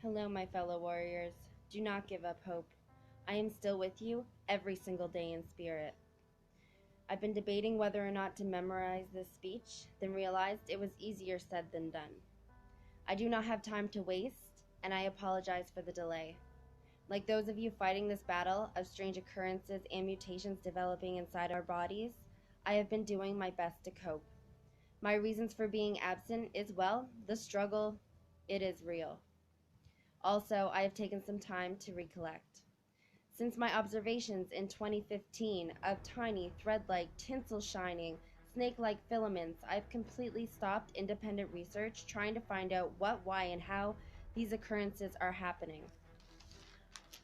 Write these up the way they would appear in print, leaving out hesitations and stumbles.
Hello, my fellow warriors. Do not give up hope. I am still with you every single day in spirit. I've been debating whether or not to memorize this speech, then realized it was easier said than done. I do not have time to waste, and I apologize for the delay. Like those of you fighting this battle of strange occurrences and mutations developing inside our bodies, I have been doing my best to cope. My reasons for being absent is, well, the struggle, it is real. Also, I have taken some time to recollect. Since my observations in 2015 of tiny, thread-like, tinsel-shining, snake-like filaments, I've completely stopped independent research trying to find out what, why, and how these occurrences are happening.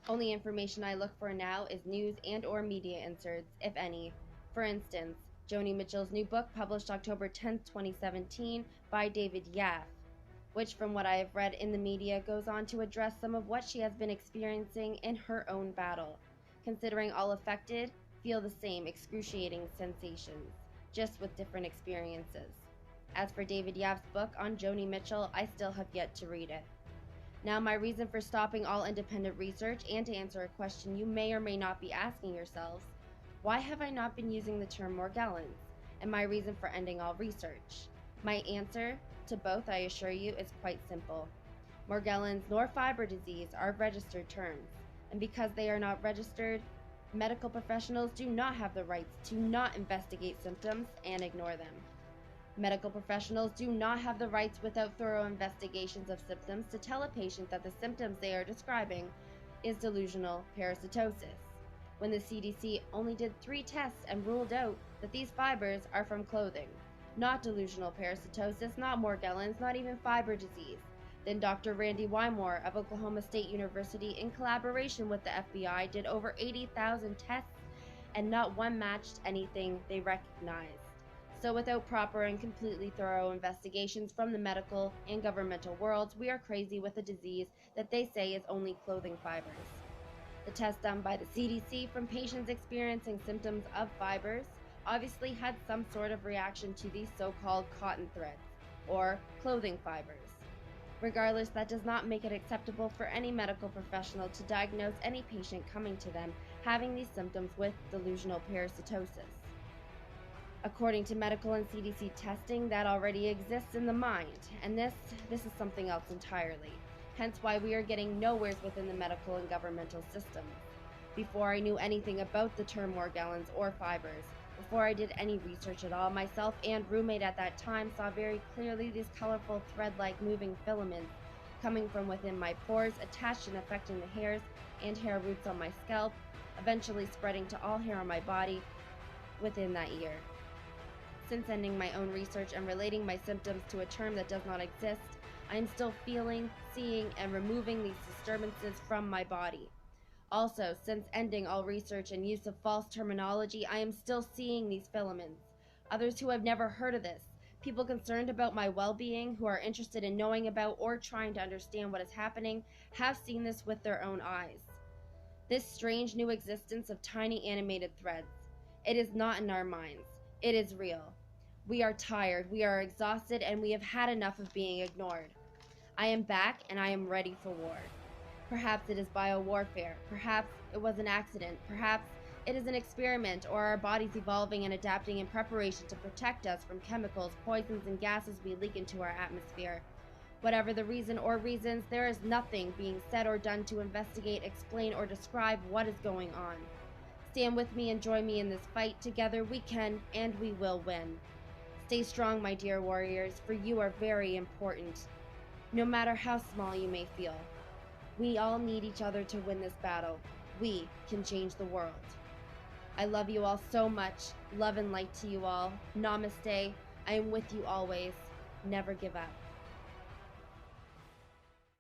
Only information I look for now is news and/or media inserts, if any. For instance, Joni Mitchell's new book, published October 10, 2017, by David Yaffe, which, from what I have read in the media, goes on to address some of what she has been experiencing in her own battle, considering all affected feel the same excruciating sensations, just with different experiences. As for David Yaffe's book on Joni Mitchell, I still have yet to read it. Now, my reason for stopping all independent research, and to answer a question you may or may not be asking yourselves, why have I not been using the term Morgellons, and my reason for ending all research? My answer to both, I assure you, is quite simple. Morgellons nor fiber disease are registered terms, and because they are not registered, medical professionals do not have the rights to not investigate symptoms and ignore them. Medical professionals do not have the rights, without thorough investigations of symptoms, to tell a patient that the symptoms they are describing is delusional parasitosis, when the CDC only did 3 tests and ruled out that these fibers are from clothing. Not delusional parasitosis, not Morgellons, not even fiber disease. Then Dr. Randy Wymore of Oklahoma State University, in collaboration with the FBI, did over 80,000 tests, and not one matched anything they recognized. So without proper and completely thorough investigations from the medical and governmental worlds, we are crazy with a disease that they say is only clothing fibers. The test done by the CDC from patients experiencing symptoms of fibers obviously had some sort of reaction to these so-called cotton threads, or clothing fibers. Regardless, that does not make it acceptable for any medical professional to diagnose any patient coming to them having these symptoms with delusional parasitosis. According to medical and CDC testing, that already exists in the mind, and this is something else entirely. Hence why we are getting nowhere within the medical and governmental system. Before I knew anything about the term Morgellons or fibers, before I did any research at all, myself and roommate at that time saw very clearly these colorful thread-like moving filaments coming from within my pores, attached and affecting the hairs and hair roots on my scalp, eventually spreading to all hair on my body within that year. Since ending my own research and relating my symptoms to a term that does not exist, I am still feeling, seeing, and removing these disturbances from my body. Also, since ending all research and use of false terminology, I am still seeing these filaments. Others who have never heard of this, people concerned about my well-being, who are interested in knowing about or trying to understand what is happening, have seen this with their own eyes. This strange new existence of tiny animated threads. It is not in our minds. It is real. We are tired, we are exhausted, and we have had enough of being ignored. I am back, and I am ready for war. Perhaps it is biowarfare, perhaps it was an accident, perhaps it is an experiment, or our bodies evolving and adapting in preparation to protect us from chemicals, poisons, and gases we leak into our atmosphere. Whatever the reason or reasons, there is nothing being said or done to investigate, explain, or describe what is going on. Stand with me and join me in this fight. Together we can and we will win. Stay strong, my dear warriors, for you are very important, no matter how small you may feel. We all need each other to win this battle. We can change the world. I love you all so much. Love and light to you all. Namaste. I am with you always. Never give up.